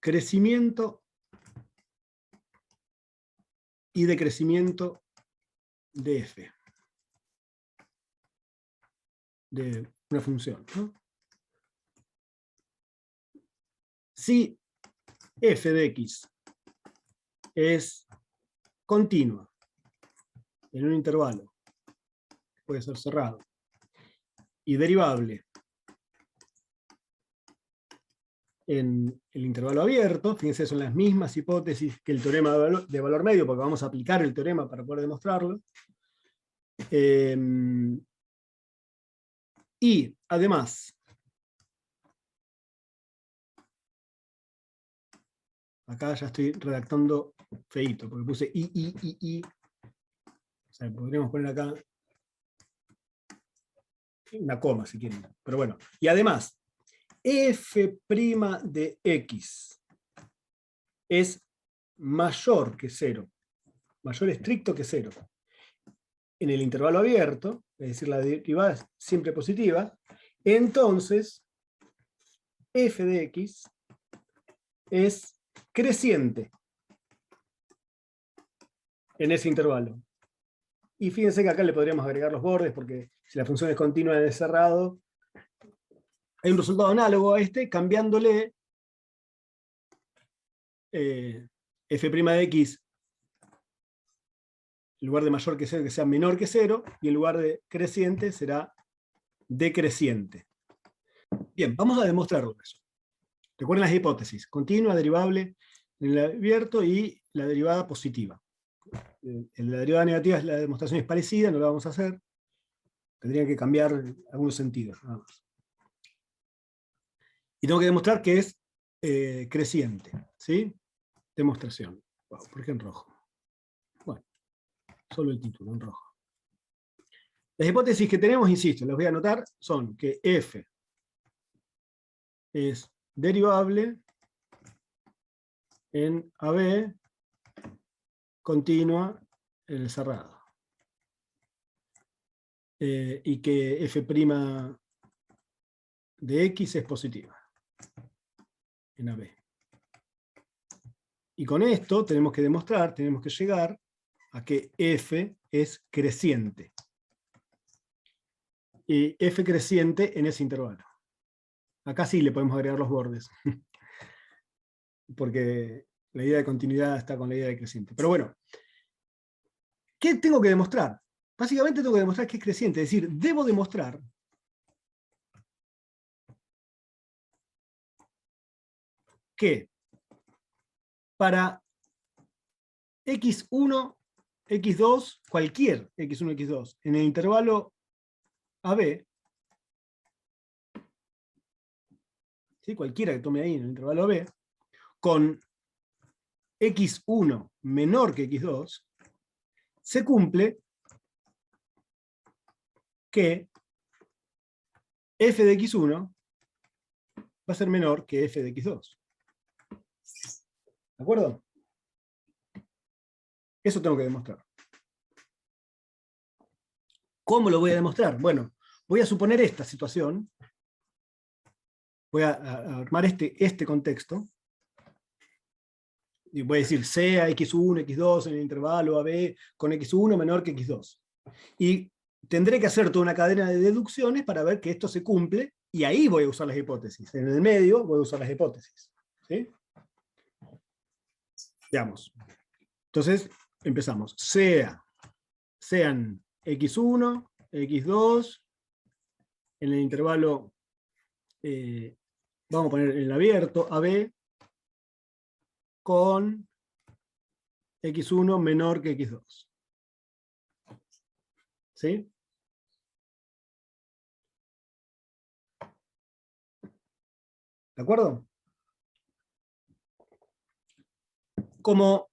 crecimiento y decrecimiento de f, de una función, ¿no? Si f de x es continua en un intervalo, puede ser cerrado, y derivable en el intervalo abierto, fíjense, son las mismas hipótesis que el teorema de valor medio, porque vamos a aplicar el teorema para poder demostrarlo. Y además, acá ya estoy redactando feíto, porque puse i. O sea, podríamos poner acá una coma si quieren. Pero bueno, y además, f' de x es mayor que 0, mayor estricto que 0, en el intervalo abierto, es decir, la derivada es siempre positiva, entonces f de x es creciente en ese intervalo. Y fíjense que acá le podríamos agregar los bordes, porque si la función es continua en el cerrado, hay un resultado análogo a este, cambiándole f' de x, en lugar de mayor que 0, que sea menor que 0, y en lugar de creciente será decreciente. Bien, vamos a demostrarlo eso. Recuerden las hipótesis: continua, derivable en el abierto y la derivada positiva. En la derivada negativa la demostración es parecida, no la vamos a hacer. Tendrían que cambiar algunos sentidos, nada más. Y tengo que demostrar que es creciente, ¿sí? Demostración. Wow, ¿por qué en rojo? Bueno, solo el título en rojo. Las hipótesis que tenemos, insisto, las voy a anotar, son que f es derivable en AB continua en el cerrado. Y que f' de x es positiva en AB. Y con esto tenemos que demostrar, tenemos que llegar a que f es creciente. Y f creciente en ese intervalo. Acá sí le podemos agregar los bordes, porque la idea de continuidad está con la idea de creciente. Pero bueno, ¿qué tengo que demostrar? Básicamente tengo que demostrar que es creciente, es decir, debo demostrar que para x1, x2, cualquier x1, x2, en el intervalo AB, ¿sí? Cualquiera que tome ahí en el intervalo AB, con x1 menor que x2, se cumple que f de x1 va a ser menor que f de x2. ¿De acuerdo? Eso tengo que demostrar. ¿Cómo lo voy a demostrar? Bueno, voy a suponer esta situación. Voy a armar este contexto. Y voy a decir sea x1, x2 en el intervalo AB con x1 menor que x2. Y tendré que hacer toda una cadena de deducciones para ver que esto se cumple, y ahí voy a usar las hipótesis. En el medio voy a usar las hipótesis. ¿Sí? Veamos. Entonces, empezamos. Sean x1, x2, en el intervalo, vamos a poner en el abierto, AB, con x1 menor que x2. ¿Sí? ¿De acuerdo? Como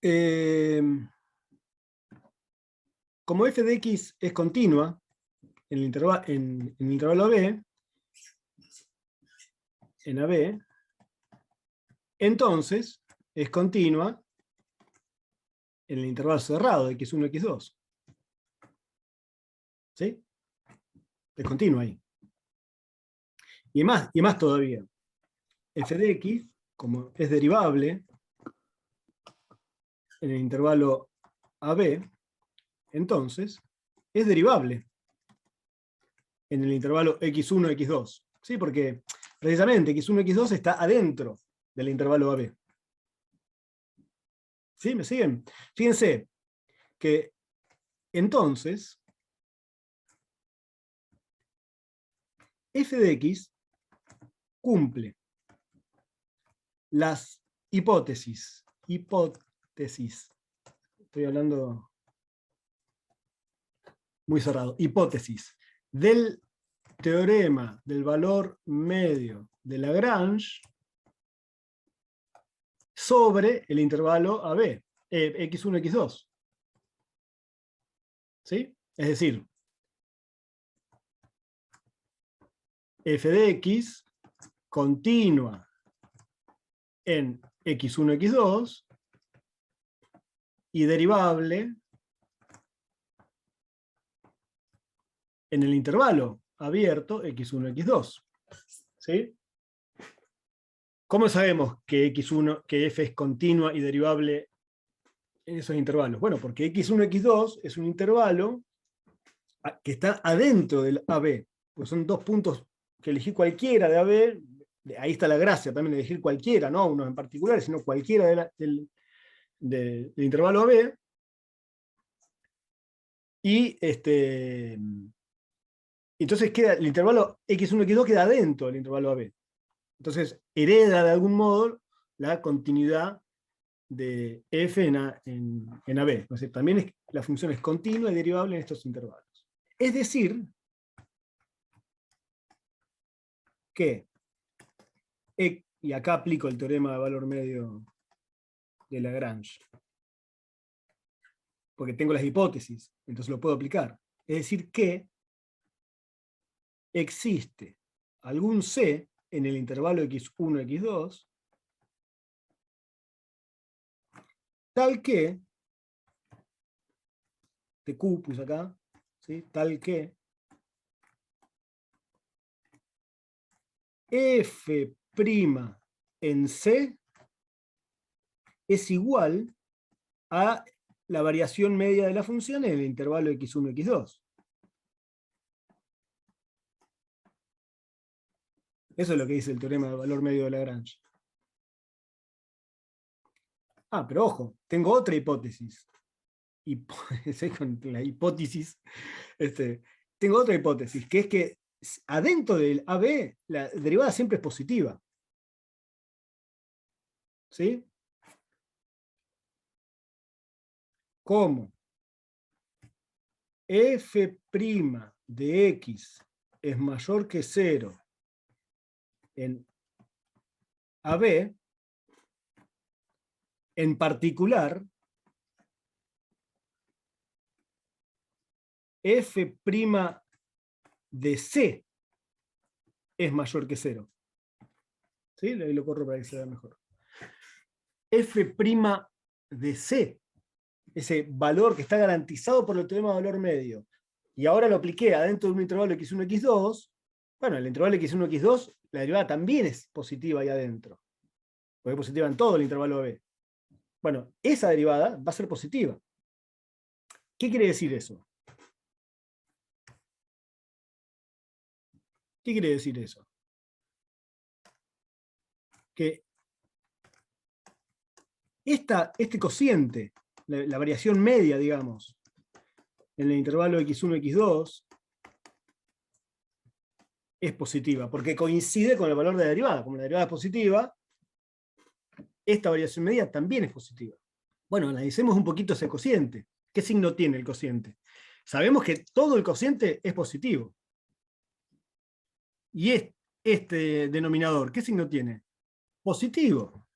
f de x es continua en el intervalo AB, en AB, entonces es continua en el intervalo cerrado de x1 y x2. ¿Sí? Es continua ahí. Y más todavía. F de x como es derivable en el intervalo AB, entonces es derivable en el intervalo x1, x2. ¿Sí? Porque precisamente x1, x2 está adentro del intervalo AB. ¿Sí? ¿Me siguen? Fíjense que entonces f de x cumple las hipótesis, estoy hablando muy cerrado, hipótesis del teorema del valor medio de Lagrange sobre el intervalo AB, x1, x2. ¿Sí? Es decir, f de x continua en x1, x2 y derivable en el intervalo abierto x1, x2. ¿Sí? ¿Cómo sabemos que que f es continua y derivable en esos intervalos? Bueno, porque x1, x2 es un intervalo que está adentro del AB, pues son dos puntos que elegí cualquiera de AB, ahí está la gracia también de elegir cualquiera, no uno en particular, sino cualquiera del intervalo AB, y entonces queda el intervalo x1, x2 queda dentro del intervalo AB. Entonces hereda de algún modo la continuidad de f en AB. Entonces, también la función es continua y derivable en estos intervalos. Es decir, que, y acá aplico el teorema de valor medio de Lagrange, porque tengo las hipótesis, entonces lo puedo aplicar. Es decir, que existe algún C en el intervalo x1, x2, tal que, TQ puse acá, ¿sí? Tal que f' en C es igual a la variación media de la función en el intervalo x1, x2. Eso es lo que dice el teorema de valor medio de Lagrange. Ah, pero ojo, tengo otra hipótesis. Con la hipótesis, tengo otra hipótesis, que es que adentro del AB la derivada siempre es positiva. ¿Sí? ¿Cómo? F' de x es mayor que 0 en AB, en particular, f' de C es mayor que 0. ¿Sí? Ahí lo corro para que se vea mejor. F' de C, ese valor que está garantizado por el teorema de valor medio, y ahora lo apliqué adentro de un intervalo x1, x2, bueno, el intervalo x1, x2, la derivada también es positiva ahí adentro, porque es positiva en todo el intervalo B. Bueno, esa derivada va a ser positiva. ¿Qué quiere decir eso? ¿Qué quiere decir eso? Que este cociente, la variación media, digamos, en el intervalo x1, x2, es positiva, porque coincide con el valor de la derivada. Como la derivada es positiva, esta variación media también es positiva. Bueno, analicemos un poquito ese cociente. ¿Qué signo tiene el cociente? Sabemos que todo el cociente es positivo. Y este denominador, ¿qué signo tiene? Positivo.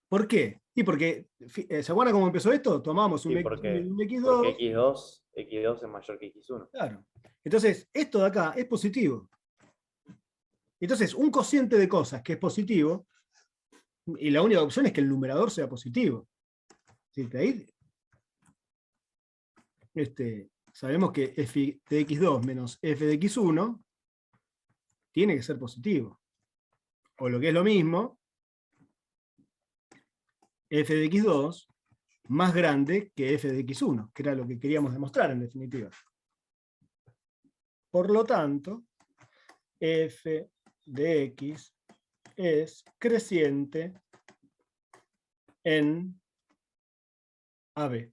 ¿Por qué? Y porque, ¿se acuerdan cómo empezó esto? Tomamos un Sí, x1 y un porque x2. x2 es mayor que x1. Claro. Entonces, esto de acá es positivo. Entonces, un cociente de cosas que es positivo, y la única opción es que el numerador sea positivo. ¿Sí? De ahí, sabemos que f de x2 menos f de x1 tiene que ser positivo. O lo que es lo mismo, f de x2 más grande que f de x1, que era lo que queríamos demostrar en definitiva. Por lo tanto, f de x es creciente en AB.